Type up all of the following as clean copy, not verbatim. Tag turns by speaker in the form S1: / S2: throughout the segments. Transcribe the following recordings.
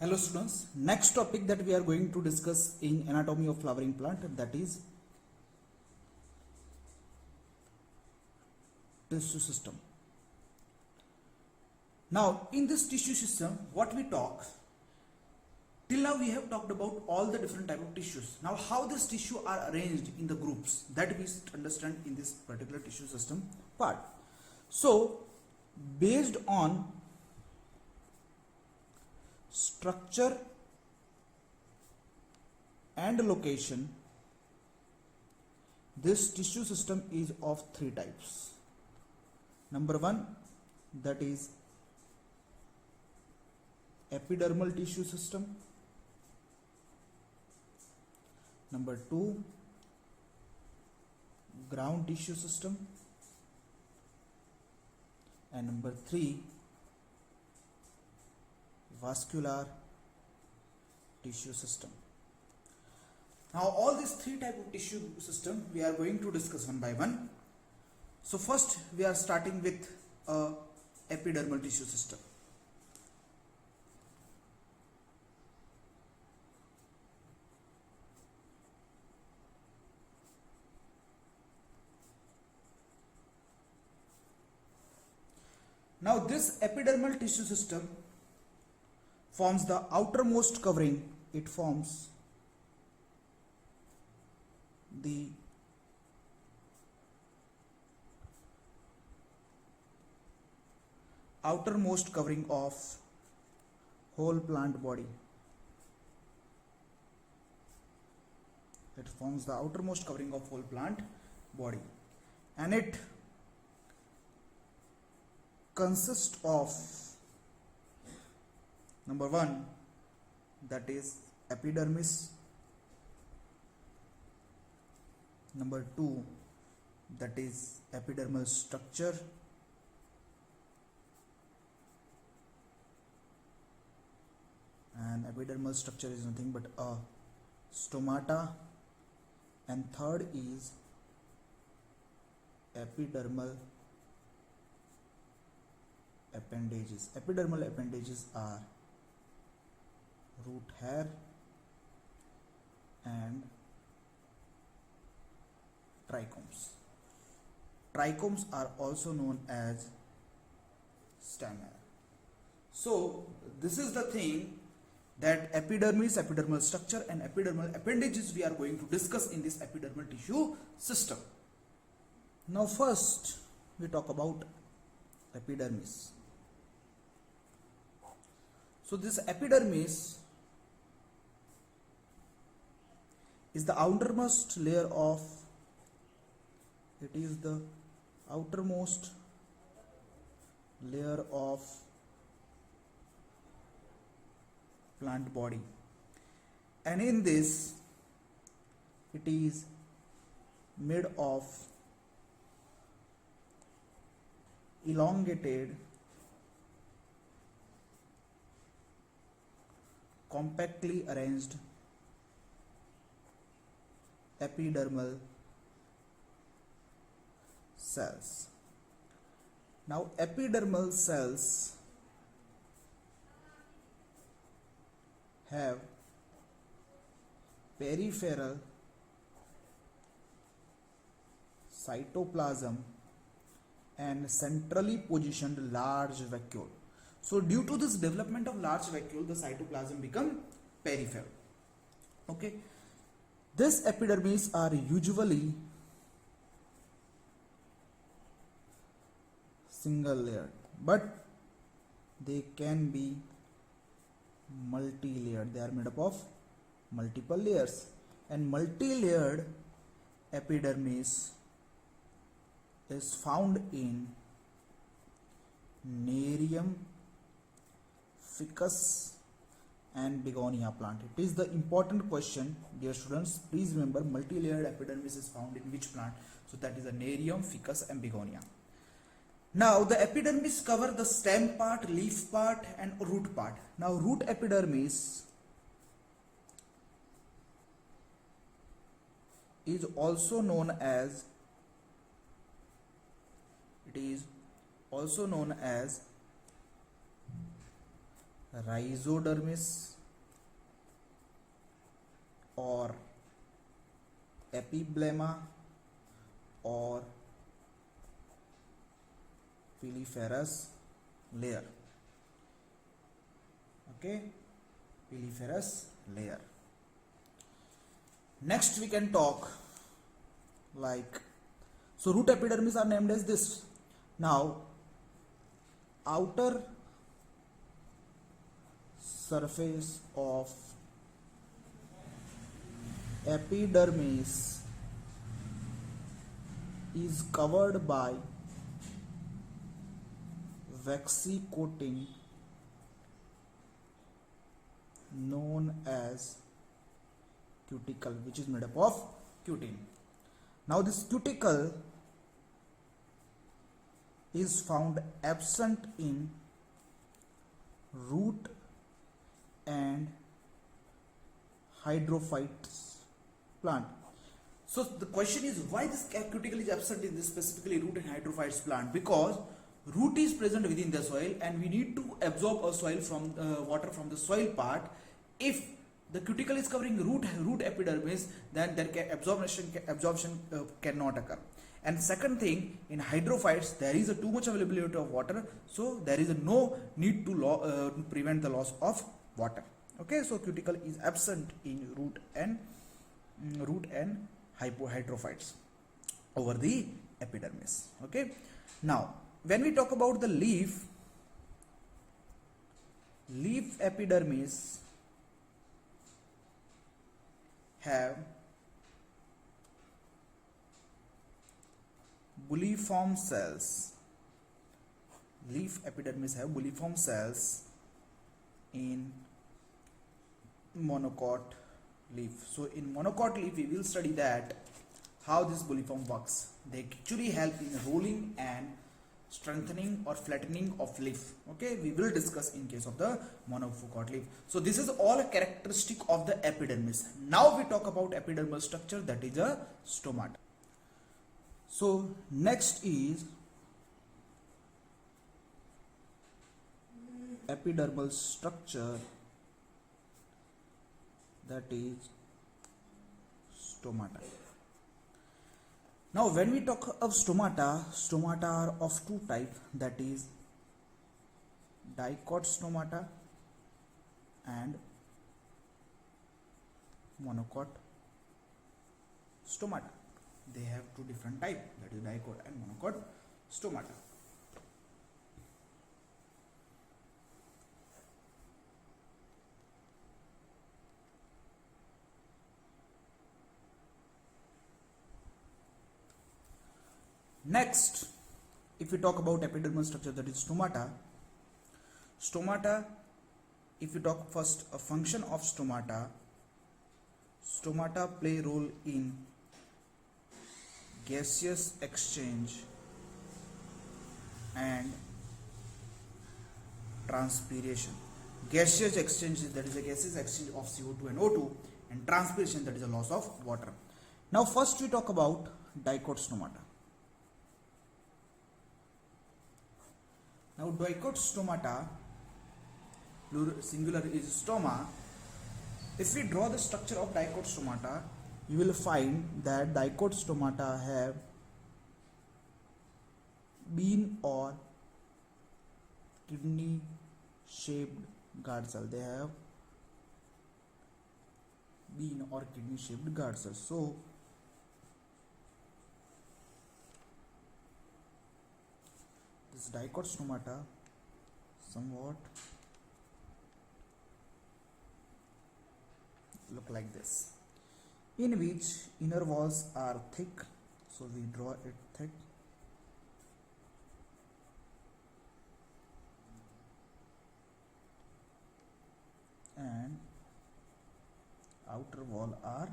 S1: Hello students, next topic that we are going to discuss in anatomy of flowering plant, that is tissue system. Now in this tissue system, what we talk till now, we have talked about all the different type of tissues. Now how this tissue are arranged in the groups, that we understand in this particular tissue system part. So based on structure and location, this tissue system is of three types. Number one, that is epidermal tissue system. Number two, ground tissue system. And number three, vascular tissue system. Now all these three type of tissue system we are going to discuss one by one. So first we are starting with epidermal tissue system. Now this epidermal tissue system forms the outermost covering. It forms the outermost covering of whole plant body. It forms the outermost covering of whole plant body, and it consists of number one, that is epidermis. Number two, that is epidermal structure. And epidermal structure is nothing but a stomata. And third is epidermal appendages. Epidermal appendages are root hair and trichomes. Trichomes are also known as stem hair. So this is the thing, that epidermis, epidermal structure and epidermal appendages we are going to discuss in this epidermal tissue system. Now first we talk about epidermis. So this epidermis is the outermost layer of, it is the outermost layer of plant body, and in this it is made of elongated, compactly arranged epidermal cells. Now epidermal cells have peripheral cytoplasm and centrally positioned large vacuole. So due to this development of large vacuole, the cytoplasm become peripheral. Okay, this epidermis are usually single layered, but they can be multi-layered. They are made up of multiple layers, and multi-layered epidermis is found in Nerium, Ficus and Begonia plant. It is the important question, dear students. Please remember, multi-layered epidermis is found in which plant? So that is a Nerium, Ficus and Begonia. Now the epidermis cover the stem part, leaf part and root part. Now root epidermis is also known as rhizodermis or epiblema or piliferous layer. Okay, piliferous layer. Next we can talk like, so root epidermis are named as this. Now outer surface of epidermis is covered by waxy coating known as cuticle, which is made up of cutin. Now this cuticle is found absent in root and hydrophytes plant. So the question is, why this cuticle is absent in this specifically root and hydrophytes plant? Because root is present within the soil and we need to absorb a soil from water from the soil part. If the cuticle is covering root epidermis, then there absorption cannot occur. And second thing, in hydrophytes there is a too much availability of water, so there is no need to prevent the loss of water. Okay, so cuticle is absent in root and hydrophytes over the epidermis. Okay, now when we talk about the leaf epidermis have bulliform cells. Leaf epidermis have bulliform cells in monocot leaf. So in monocot leaf we will study that how this bulliform works. They actually help in rolling and strengthening or flattening of leaf. Okay, we will discuss in case of the monocot leaf. So this is all a characteristic of the epidermis. Now we talk about epidermal structure, that is a stomata. So next is epidermal structure, that is stomata. Now when we talk of stomata are of two types, that is dicot stomata and monocot stomata. They have two different types, that is dicot and monocot stomata. Next, if we talk about epidermal structure, that is stomata, if we talk first a function of stomata play role in gaseous exchange and transpiration. Gaseous exchange, that is a gaseous exchange of CO2 and O2, and transpiration, that is a loss of water. Now first we talk about dicot stomata. Now dicot stomata, singular is stoma. If we draw the structure of dicot stomata, you will find that dicot stomata have bean or kidney shaped guard cell. They have bean or kidney shaped guard cells. So this dicot stomata somewhat look like this, in which inner walls are thick, so we draw it thick, and outer wall are,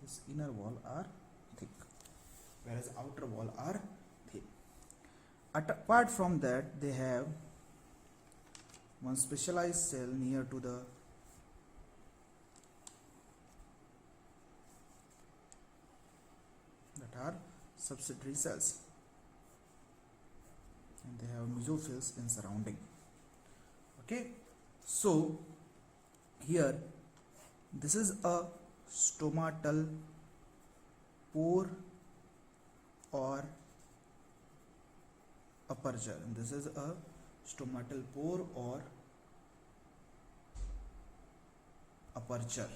S1: this inner wall are thick, whereas outer wall are thin. Apart from that, they have one specialized cell near to the that are subsidiary cells, and they have mesophils in surrounding. Okay, so here this is a stomatal pore or aperture, and this is a stomatal pore or aperture.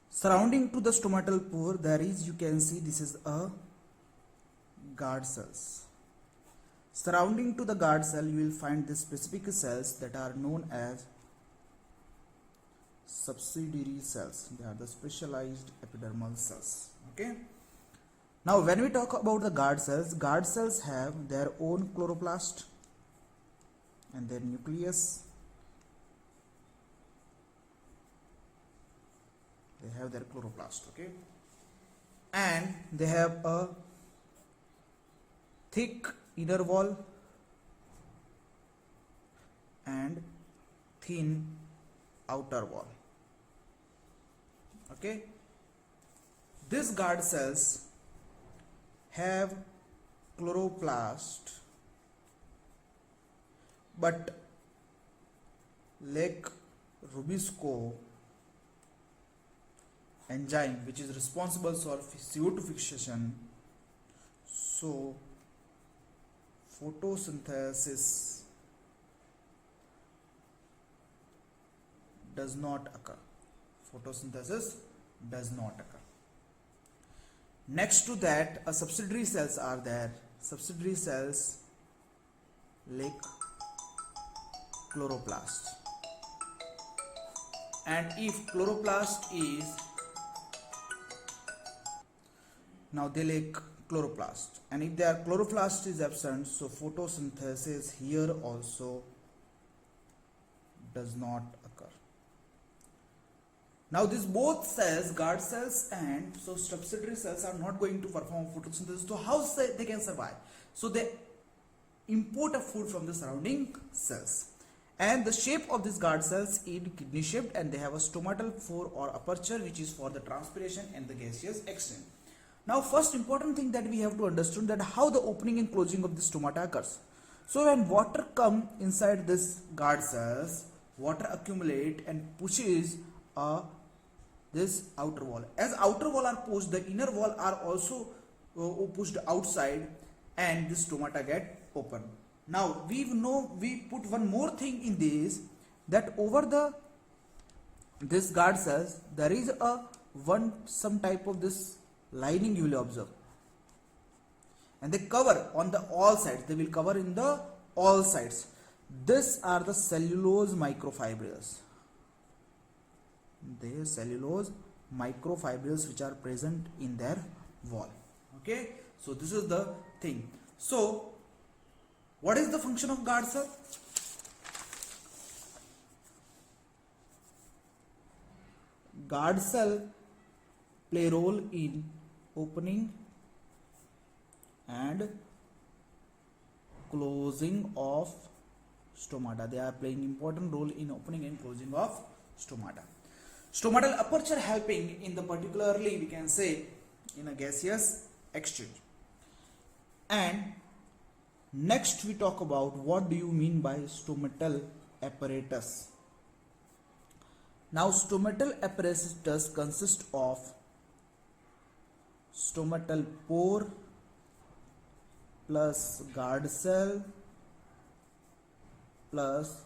S1: Surrounding to the stomatal pore there is, you can see, this is a guard cells. Surrounding to the guard cell you will find the specific cells that are known as subsidiary cells. They are the specialized epidermal cells. Okay. Now when we talk about the guard cells have their own chloroplast and their nucleus. They have their chloroplast, okay, and they have a thick inner wall and thin outer wall. Okay, these guard cells have chloroplast but lack Rubisco enzyme which is responsible for CO2 fixation, so photosynthesis does not occur. Photosynthesis does not occur. Next to that, a subsidiary cells are there. Subsidiary cells lack chloroplast, and if chloroplast is, now they lack chloroplast, and if their chloroplast is absent, so photosynthesis here also does not occur. Now these both cells, guard cells and so subsidiary cells, are not going to perform photosynthesis. So how they can survive? So they import a food from the surrounding cells. And the shape of these guard cells is kidney shaped, and they have a stomatal pore or aperture which is for the transpiration and the gaseous exchange. Now first important thing that we have to understand that how the opening and closing of the stomata occurs. So when water come inside this guard cells, water accumulate and pushes this outer wall. As outer wall are pushed, the inner wall are also pushed outside, and this stomata get open. Now we put one more thing in this, that over this guard cells there is some type of this lining you will observe, and they cover on the all sides. They will cover in the all sides. These are the cellulose microfibrils. They are cellulose microfibrils which are present in their wall. Okay, so this is the thing. So what is the function of guard cell? Guard cell play role in opening and closing of stomata. They are playing important role in opening and closing of stomata. Stomatal aperture helping in the particularly, we can say, in a gaseous exchange. And next we talk about what do you mean by stomatal apparatus. Now stomatal apparatus consists of stomatal pore plus guard cell plus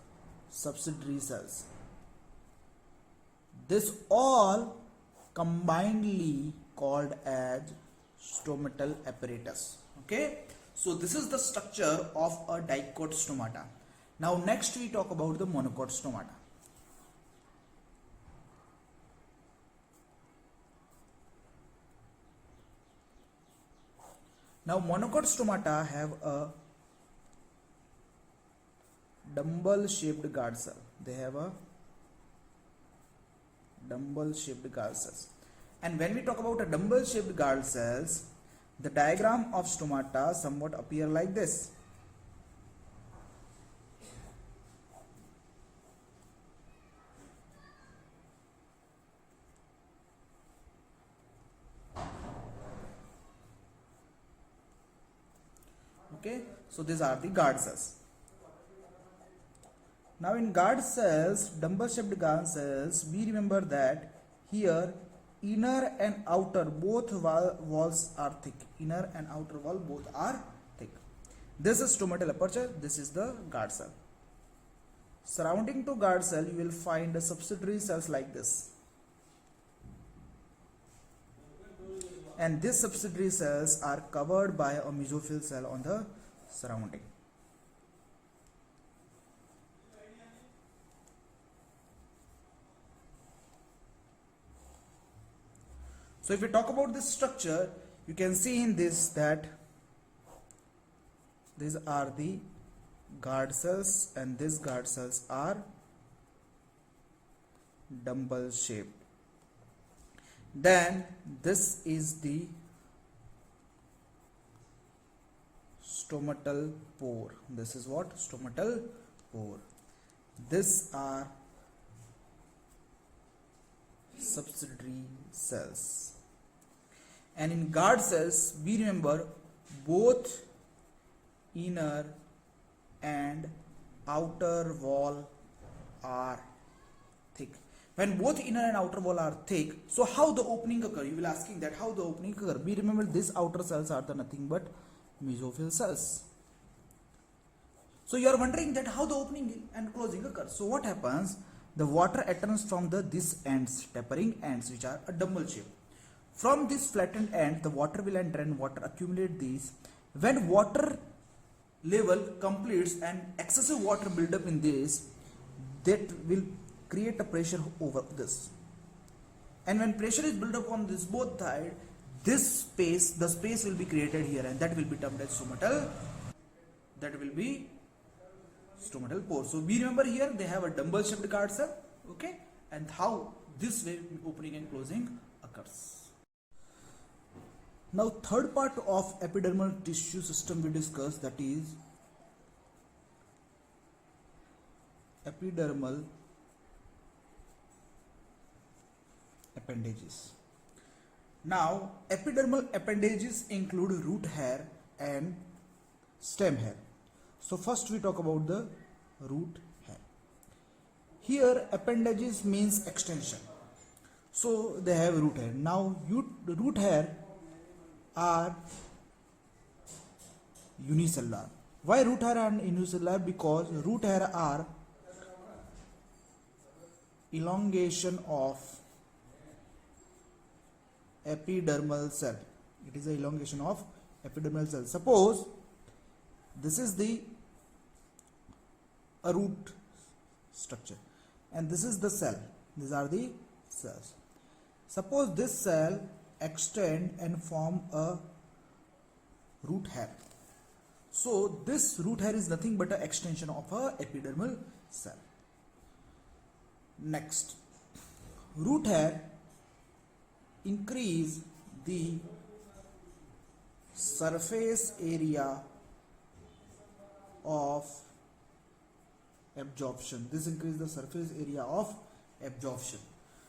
S1: subsidiary cells. This all combinedly called as stomatal apparatus. Okay, so this is the structure of a dicot stomata. Now next we talk about the monocot stomata. Now monocot stomata have a dumbbell shaped guard cell. They have a dumbbell shaped guard cells. And when we talk about a dumbbell shaped guard cells, the diagram of stomata somewhat appear like this. Okay, so these are the guard cells. Now in guard cells, dumbbell shaped guard cells, we remember that here inner and outer both walls are thick. Inner and outer wall both are thick. This is stomatal aperture, this is the guard cell. Surrounding to guard cell, you will find subsidiary cells like this. And these subsidiary cells are covered by a mesophyll cell on the surrounding. So if we talk about this structure, you can see in this that these are the guard cells and these guard cells are dumbbell shaped. Then this is the stomatal pore. This is what? Stomatal pore. These are subsidiary cells. And in guard cells, we remember both inner and outer wall are thick. When both inner and outer wall are thick, so how the opening occur? You will asking that how the opening occur. We remember these outer cells are the nothing but mesophyll cells. So you are wondering that how the opening and closing occurs. So what happens? The water enters from this ends, tapering ends, which are a dumbbell shape. From this flattened end, the water will enter and water accumulate these. When water level completes and excessive water build up in this, that will create a pressure over this. And when pressure is built up on this both side, this space, the space will be created here, and that will be termed as stomatal. That will be stomatal pore. So we remember here they have a dumbbell shaped guard cell, okay, and how this way opening and closing occurs. Now third part of epidermal tissue system we discuss, that is epidermal appendages. Now epidermal appendages include root hair and stem hair. So first we talk about the root hair. Here appendages means extension. So they have root hair. Now root hair are unicellular. Why root hair are unicellular? Because root hair are elongation of epidermal cell. It is a elongation of epidermal cell. Suppose this is a root structure and this is the cell. These are the cells. Suppose this cell extend and form a root hair. So this root hair is nothing but an extension of a epidermal cell. Next, root hair increase the surface area of absorption. This increases the surface area of absorption.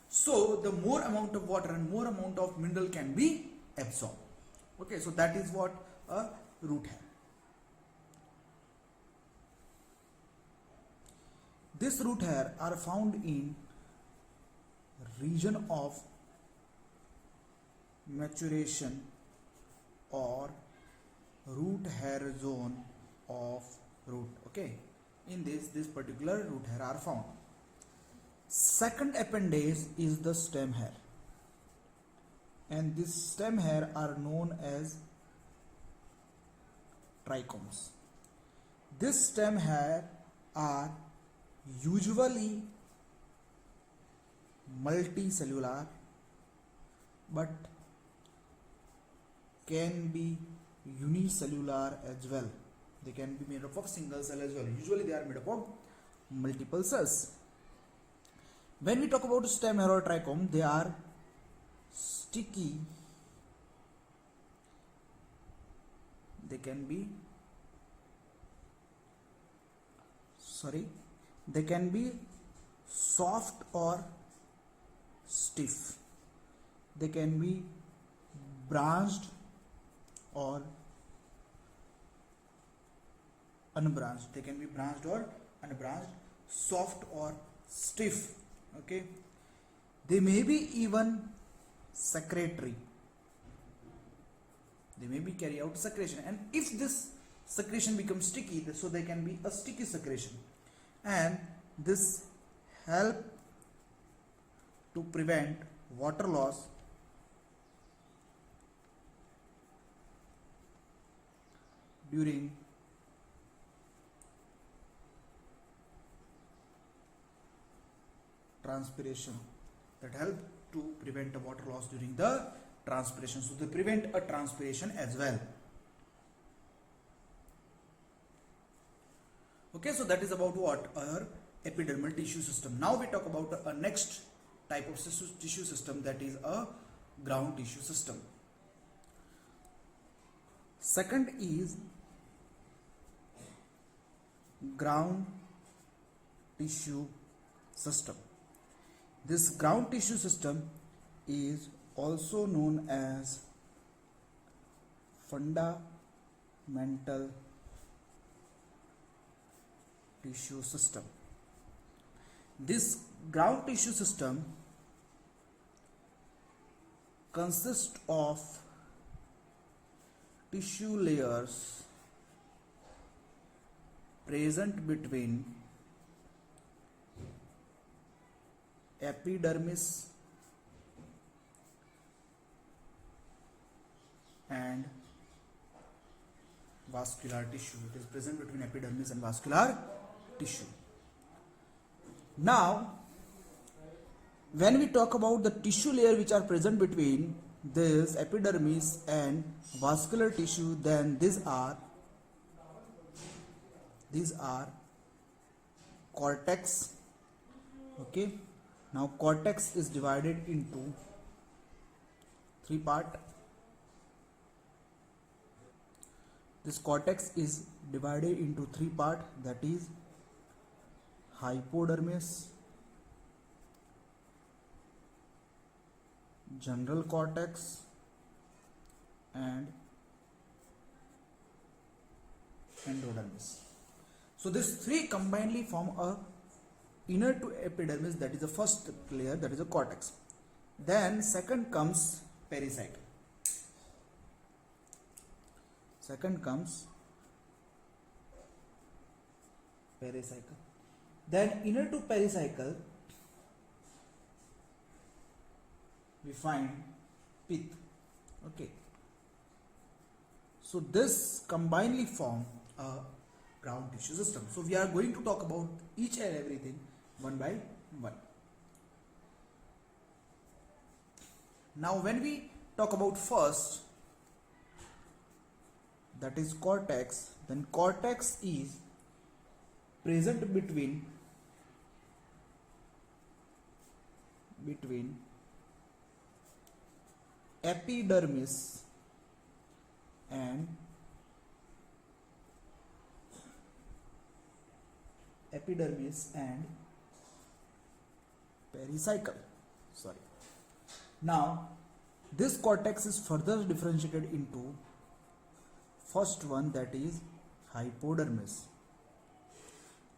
S1: So the more amount of water and more amount of mineral can be absorbed. Okay, so that is what a root hair. This root hair are found in region of maturation or root hair zone of root. Okay, in this particular root hair are found. Second appendage is the stem hair, and this stem hair are known as trichomes. This stem hair are usually multicellular but can be unicellular as well. They can be made up of single cell as well. Usually they are made up of multiple cells. When we talk about stem hair or trichome, they are sticky. They can be soft or stiff. They can be branched or unbranched. They can be branched or unbranched. soft or stiff. Okay, they may be even secretory. They may be carry out secretion, and if this secretion becomes sticky, so they can be a sticky secretion, and this help to prevent water loss during transpiration. That help to prevent the water loss during the transpiration. So they prevent a transpiration as well. Okay, so that is about what our epidermal tissue system. Now we talk about a next type of tissue system, that is a ground tissue system. Second is ground tissue system. This ground tissue system is also known as fundamental tissue system. This ground tissue system consists of tissue layers present between epidermis and vascular tissue. It is present between epidermis and vascular tissue. Now, when we talk about the tissue layer which are present between this epidermis and vascular tissue, then these are cortex. Okay, now cortex is divided into three parts. This cortex is divided into three parts, that is hypodermis, general cortex, and endodermis. So these three combinedly form a inner to epidermis, that is the first layer, that is a cortex. Then second comes pericycle. Then inner to pericycle we find pith. Okay, so this combinedly form a ground tissue system. So we are going to talk about each and everything one by one. Now when we talk about first, that is cortex, then cortex is present between epidermis and pericycle. Now this cortex is further differentiated into first one, that is hypodermis.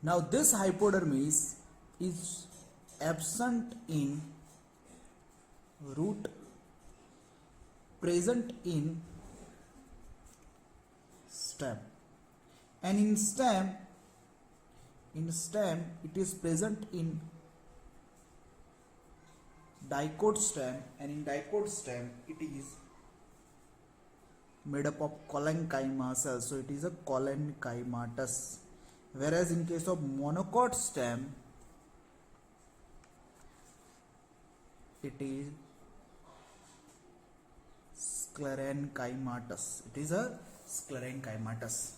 S1: Now this hypodermis is absent in root, present in stem, and in stem it is present in dicot stem, and in dicot stem it is made up of collenchyma cells, so it is a collenchymatous. Whereas in case of monocot stem, it is sclerenchymatous. It is a sclerenchymatous.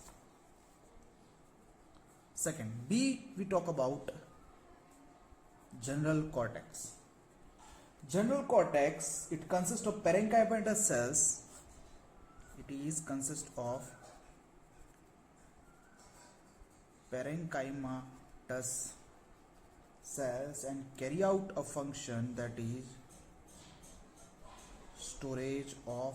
S1: Second, B, we talk about general cortex. General cortex, it consists of parenchymatous cells. It is consists of parenchymatous cells and carry out a function, that is storage of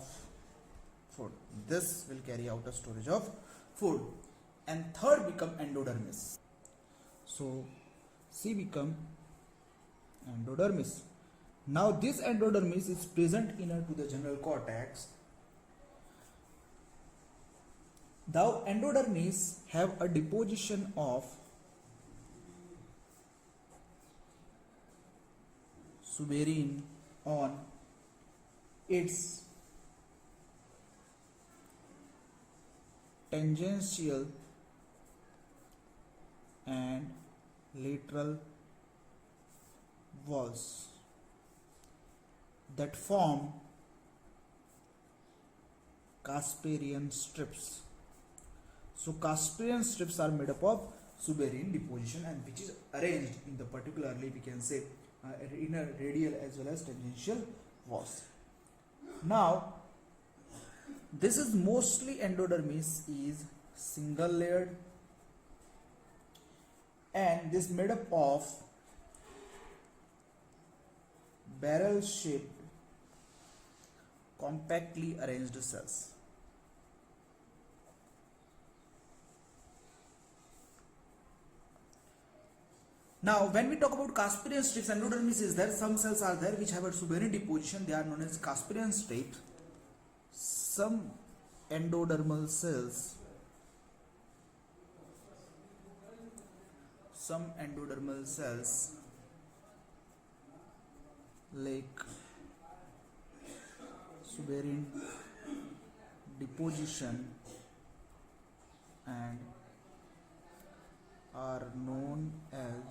S1: food. This will carry out a storage of food. And third become endodermis. So C become endodermis. Now this endodermis is present inner to the general cortex. The endodermis have a deposition of suberin on its tangential and lateral walls that form Casparian strips. So Casparian strips are made up of suberin deposition and which is arranged in the particularly we can say inner radial as well as tangential walls. Now this is mostly endodermis is single layered and this made up of barrel shaped compactly arranged cells. Now, when we talk about Casparian strips, endodermis is there. Some cells are there which have a suberin deposition. They are known as Casparian strips. Some endodermal cells, like suberin deposition and are known as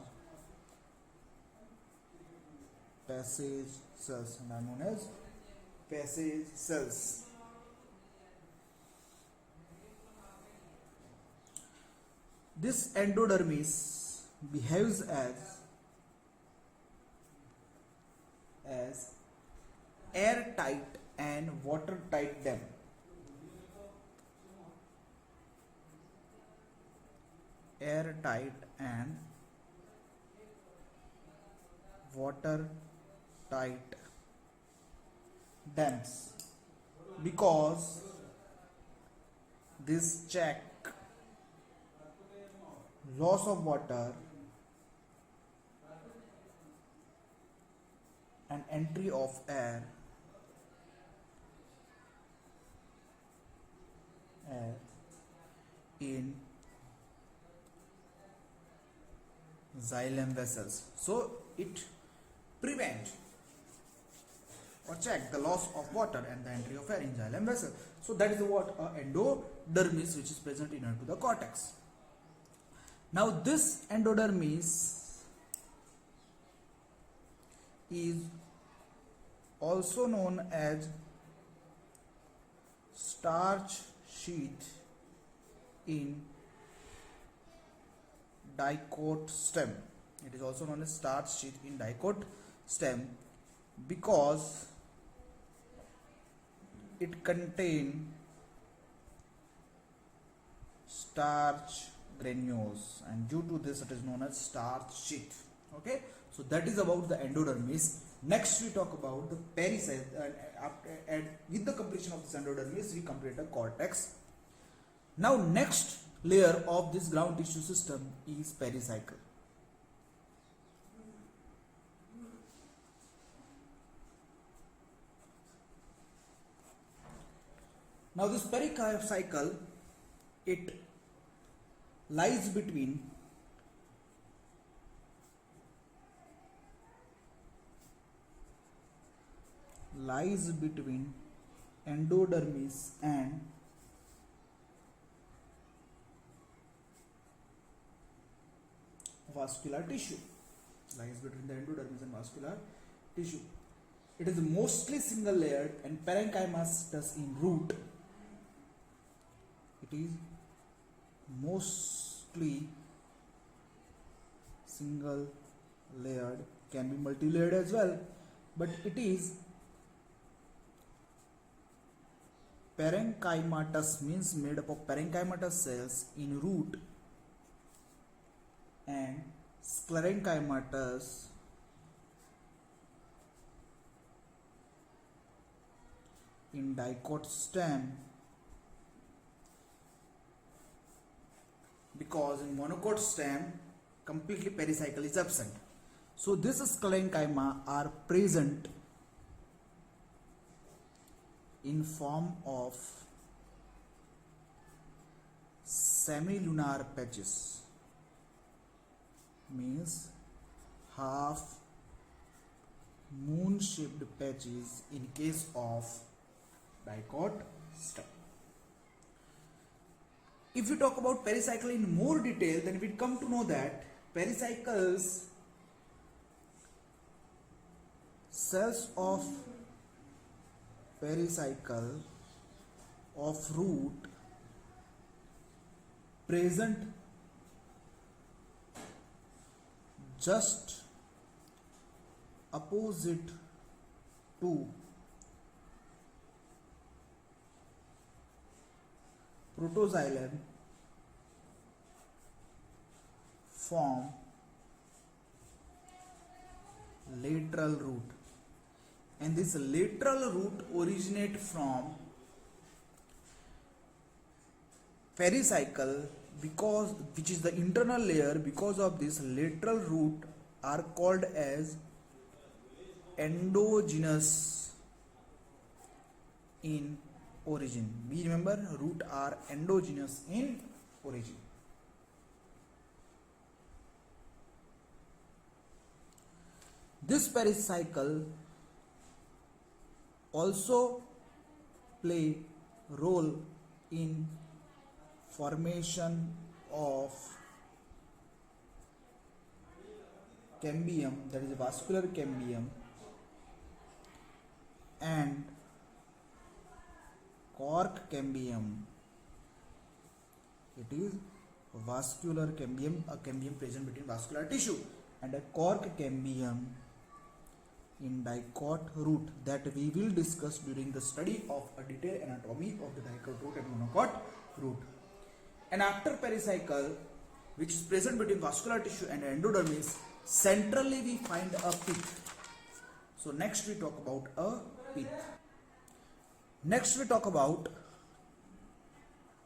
S1: passage cells and are known as passage cells. This endodermis behaves as airtight and watertight dam. Airtight and watertight dams because this check loss of water and entry of air in xylem vessels. So it prevent or check the loss of water and the entry of air in xylem vessel. So that is what endodermis which is present inner to the cortex. Now this endodermis is also known as starch sheath in dicot stem. It is also known as starch sheath in dicot stem because it contains starch granules and due to this it is known as starch sheath. Okay, so that is about the endodermis. Next we talk about the pericycle and with the completion of this endodermis we complete the cortex. Now next layer of this ground tissue system is pericycle. Now this pericycle, it lies between endodermis and vascular tissue. Lies between the endodermis and vascular tissue. It is mostly single layered and parenchymatous in root. It is mostly single layered, can be multi-layered as well, but it is parenchymatous, means made up of parenchymatous cells in root and sclerenchymatous in dicot stem, because in monocot stem completely pericycle is absent. So this sclerenchyma are present in form of semilunar patches, means half moon shaped patches in case of dicot stem. If we talk about pericycle in more detail, then we come to know that pericycles, cells of pericycle of root present just opposite to protoxylem form lateral root, and this lateral root originate from pericycle, because which is the internal layer. Because of this, lateral root are called as endogenous in origin. We remember root are endogenous in origin. This pericycle also play role in formation of cambium, that is vascular cambium, and cork cambium. It is vascular cambium, a cambium present between vascular tissue, and a cork cambium in dicot root, that we will discuss during the study of a detailed anatomy of the dicot root and monocot root. And after pericycle, which is present between vascular tissue and endodermis, centrally we find a pith. So next we talk about a pith. Next we talk about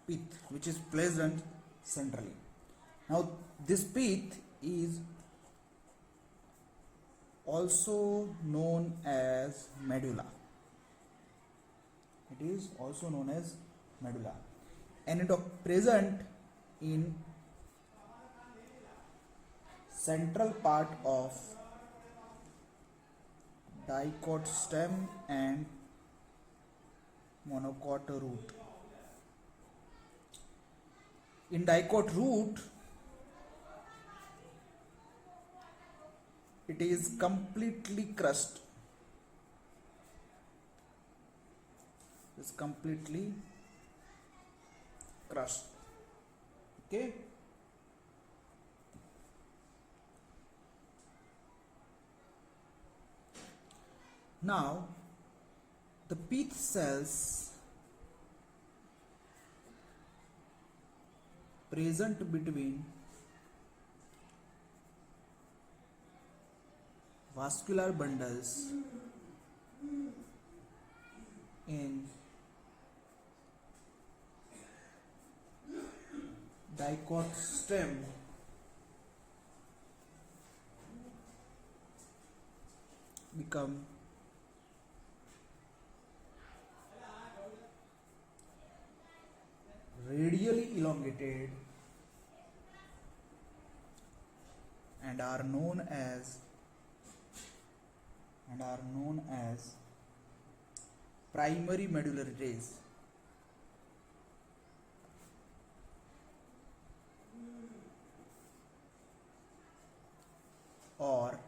S1: pith, which is present centrally. Now this pith is also known as medulla. It is also known as medulla, and it is present in central part of dicot stem and monocot root. In dicot root, it is completely crushed. It's completely crushed. Okay. Now, the pith cells present between vascular bundles in dicot stem become radially elongated and are known as primary medullary rays. Or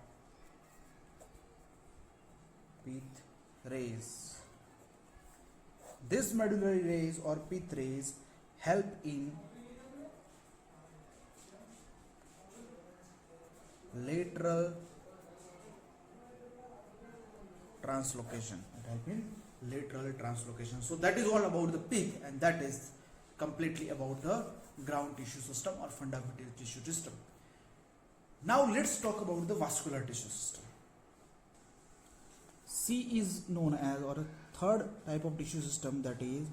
S1: pith rays. This medullary rays or pith rays help in lateral translocation. It help in lateral translocation. So that is all about the pith, and that is completely about the ground tissue system or fundamental tissue system. Now let's talk about the vascular tissue system. C is known as, or a third type of tissue system, that is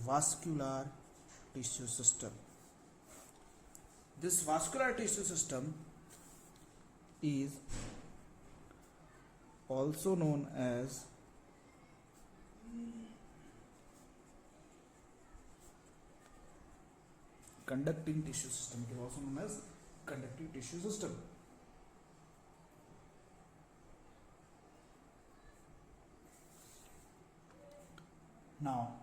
S1: vascular tissue system. this vascular tissue system is also known as conducting tissue system. It is also known as conductive tissue system. Now,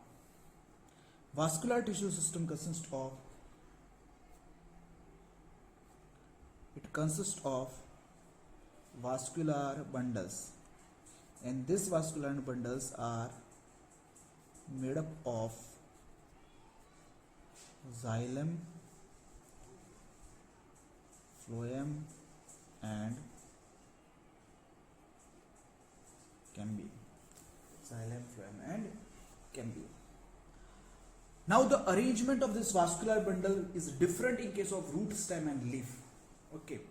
S1: vascular tissue system consists of vascular bundles, and these vascular bundles are made up of xylem, phloem and cambium. Xylem, phloem and cambium. Now the arrangement of this vascular bundle is different in case of root, stem and leaf. Okay,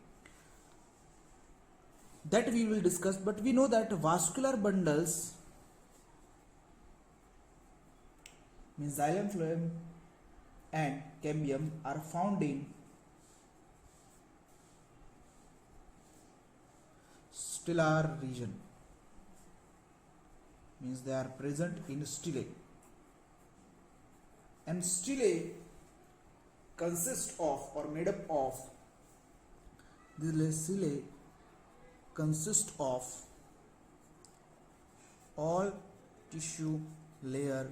S1: that we will discuss, but we know that vascular bundles means xylem, phloem and cambium are found in stellar region, means they are present in stelae, and stelae consist of or made up of stelae consist of all tissue layer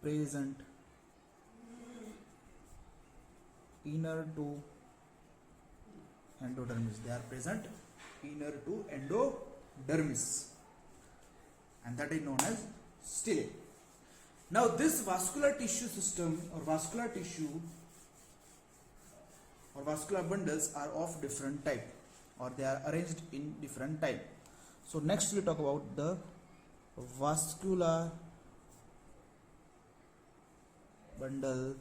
S1: present inner to endodermis. They are present inner to endodermis, and that is known as stelae. Now this vascular tissue system or vascular tissue or vascular bundles are of different type, or they are arranged in different type. So next we talk about the vascular bundle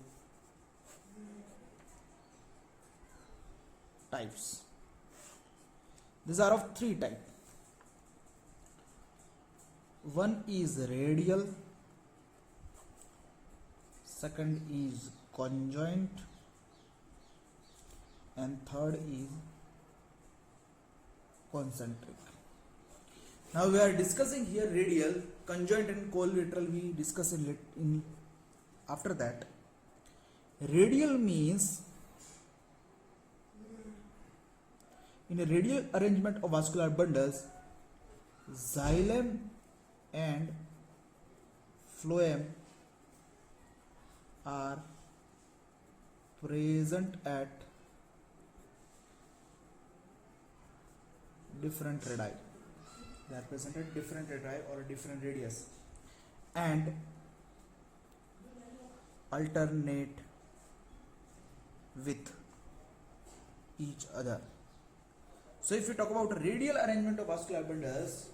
S1: types. These are of three types. One is radial, second is conjoint, and third is concentric. Now we are discussing here radial, conjoint and collateral. We discuss in after that. Radial means in a radial arrangement of vascular bundles, xylem and phloem are present at different radii. They are present at different radii or different radius and alternate with each other. So if you talk about radial arrangement of vascular bundles,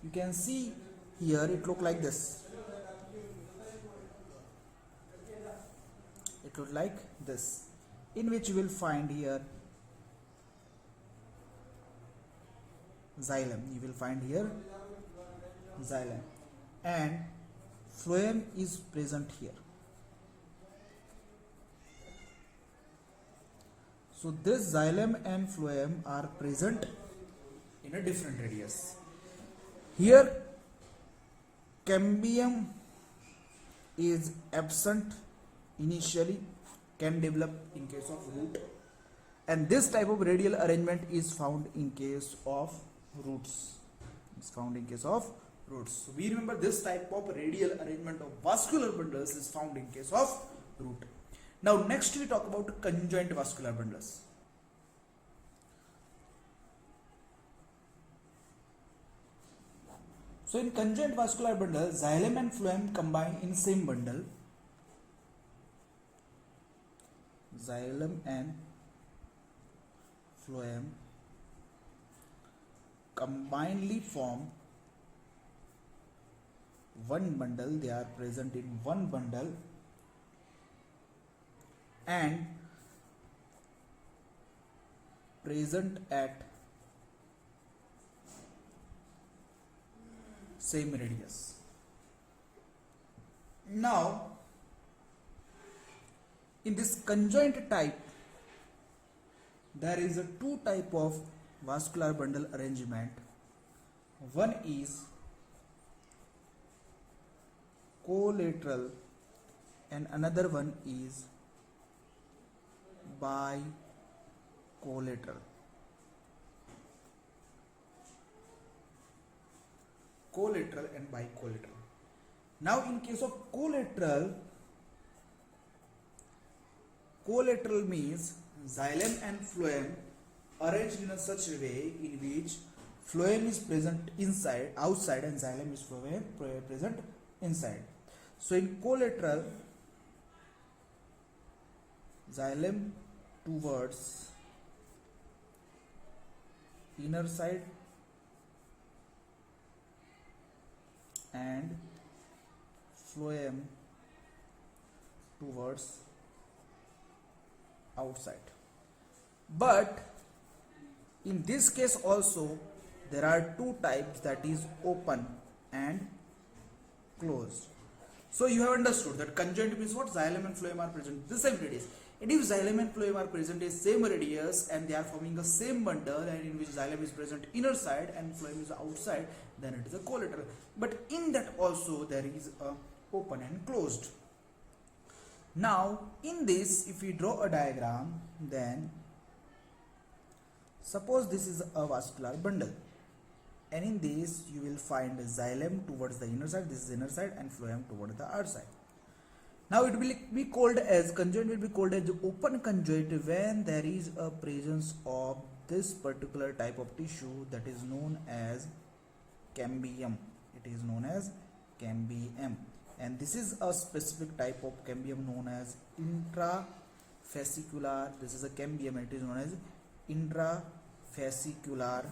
S1: you can see here it look like this. It look like this, in which you will find here xylem. You will find here xylem, and phloem is present here. So this xylem and phloem are present in a different radius. Here cambium is absent initially, can develop in case of root, and this type of radial arrangement is found in case of roots. It's found in case of roots. So we remember this type of radial arrangement of vascular bundles is found in case of root. Now next we talk about conjoint vascular bundles. So in conjoint vascular bundle, xylem and phloem combine in same bundle. Xylem and phloem combinedly form one bundle. They are present in one bundle and present at same radius. Now In this conjoint type, there is a two type of vascular bundle arrangement. One is collateral and another one is bicollateral. Collateral and bicollateral. Now in case of collateral means xylem and phloem arranged in a such way in which phloem is present outside and xylem is present inside. So in collateral, xylem towards inner side and phloem towards outside. But in this case also there are two types, that is open and closed. So you have understood that conjoint means what? Xylem and phloem are present the same radius. And if xylem and phloem are present is same radius and they are forming the same bundle, and in which xylem is present inner side and phloem is outside, then it is a collateral. But in that also there is a open and closed. Now in this, if we draw a diagram, then suppose this is a vascular bundle, and in this you will find xylem towards the inner side, this is inner side, and phloem towards the outside. Now it will be called as conjoint, will be called as open conjoint when there is a presence of this particular type of tissue, that is known as cambium. It is known as cambium, and this is a specific type of cambium known as intrafascicular. This is a cambium, it is known as intrafascicular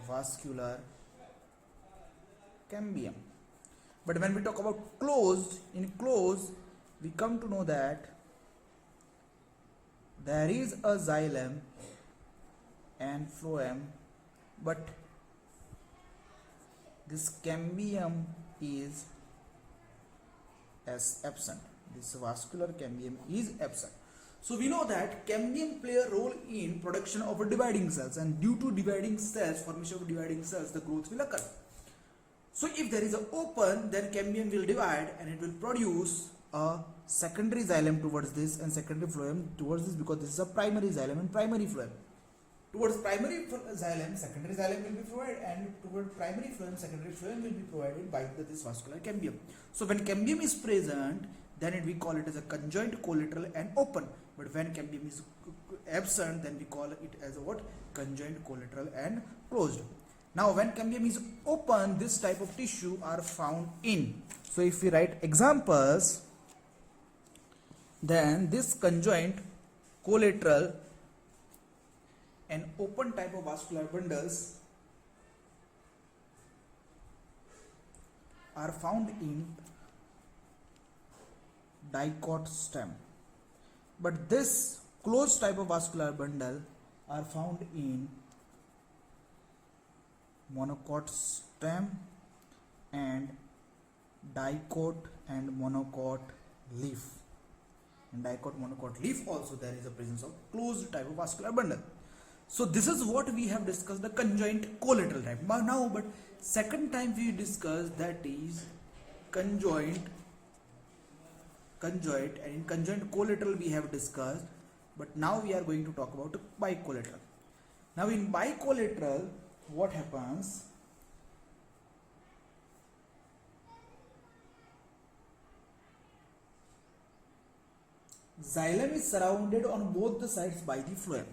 S1: vascular cambium. But when we talk about closed, in closed we come to know that there is a xylem and phloem, but this cambium is as absent. This vascular cambium is absent. So we know that cambium play a role in production of dividing cells, and due to dividing cells, formation of dividing cells, the growth will occur. So if there is an open, then cambium will divide and it will produce a secondary xylem towards this and secondary phloem towards this, because this is a primary xylem and primary phloem. Towards primary xylem, secondary xylem will be provided, and towards primary phloem, secondary phloem will be provided by this vascular cambium. So when cambium is present, then we call it as a conjoint, collateral and open. But when cambium is absent, then we call it as a what? Conjoint, collateral and closed. Now when cambium is open, this type of tissue are found in. So if we write examples, then this conjoint, collateral and open type of vascular bundles are found in dicot stem. But this closed type of vascular bundle are found in monocot stem and dicot and monocot leaf. In dicot, monocot leaf also there is a presence of closed type of vascular bundle. So this is what we have discussed, the conjoint collateral type. Now, but second time we discussed, that is conjoint, and in conjoint collateral we have discussed, but now we are going to talk about bicollateral. Now in bicollateral, what happens? Xylem is surrounded on both the sides by the phloem.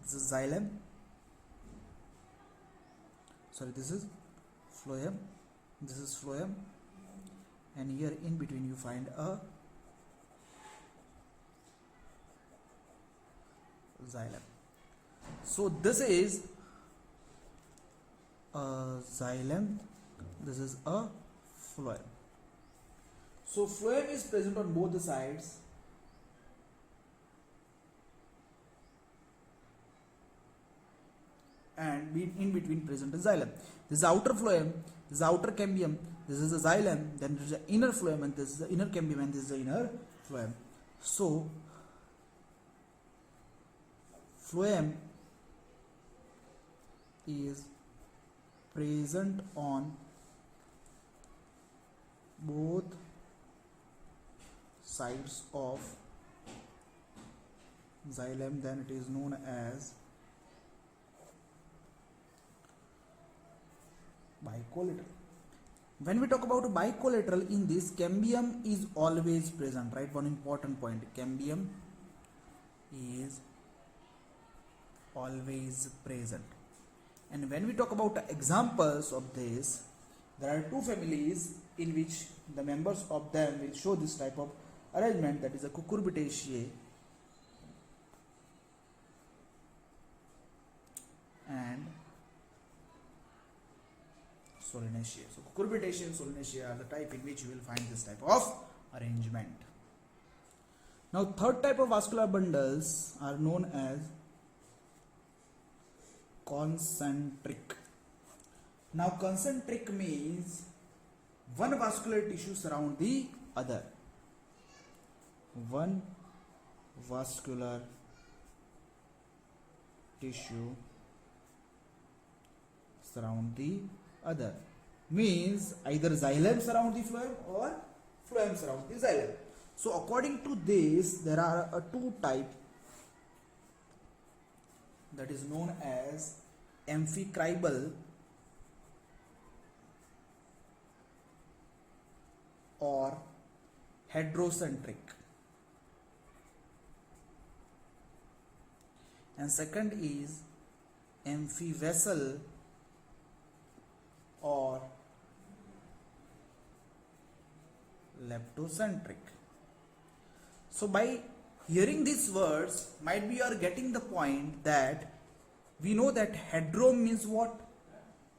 S1: This is xylem. Sorry, this is phloem. This is phloem, and here in between you find a xylem. So this is a xylem, this is a phloem. So phloem is present on both the sides, and in between present is xylem. This is outer phloem, this is outer cambium, this is the xylem, then there is the inner phloem, and this is the inner cambium, and this is the inner phloem. So phloem is present on both sides of xylem, then it is known as bicollateral. When we talk about bicollateral, in this cambium is always present, right? One important point, cambium is always present. And when we talk about examples of this, there are two families in which the members of them will show this type of arrangement, that is a Cucurbitaceae and Solanaceae. So Cucurbitaceae and Solanaceae are the type in which you will find this type of arrangement. Now third type of vascular bundles are known as concentric. Now concentric means one vascular tissue surround the other. One vascular tissue surround the other means either xylem surround the phloem or phloem surround the xylem. So according to this, there are two types, that is known as amphicribal or heterocentric, and second is amphivessel or leptocentric. So by hearing these words, might be you are getting the point that we know that hedrome means what?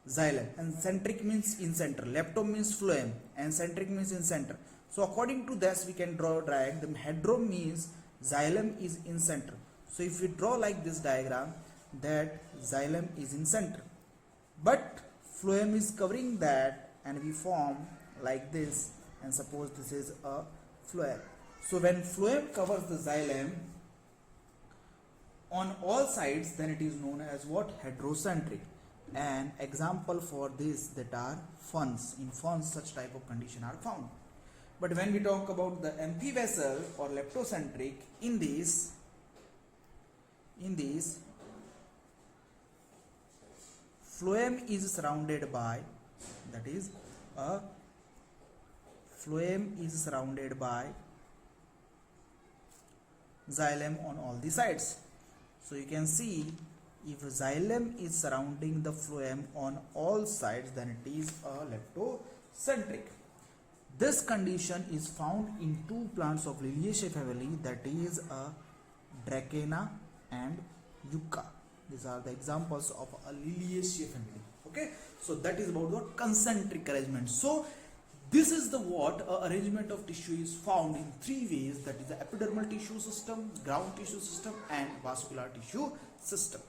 S1: Xylem, and centric means in center, leptome means phloem, and centric means in center. So according to this, we can draw a diagram. Hedrome means xylem is in center. So if we draw like this diagram, that xylem is in center, but phloem is covering that, and we form like this, and suppose this is a phloem. So when phloem covers the xylem on all sides, then it is known as what? Heterocentric. An example for this that are ferns. In ferns, such type of condition are found. But when we talk about the amphivessel or leptocentric, in this phloem is surrounded by, that is a phloem is surrounded by xylem on all the sides. So you can see, if xylem is surrounding the phloem on all sides, then it is a leptocentric. This condition is found in two plants of Liliaceae family, that is a Dracena and Yucca. These are the examples of a Liliaceae family. Okay, so that is about what? Concentric arrangement. So this is the what arrangement of tissue is found in three ways, that is the epidermal tissue system, ground tissue system, and vascular tissue system.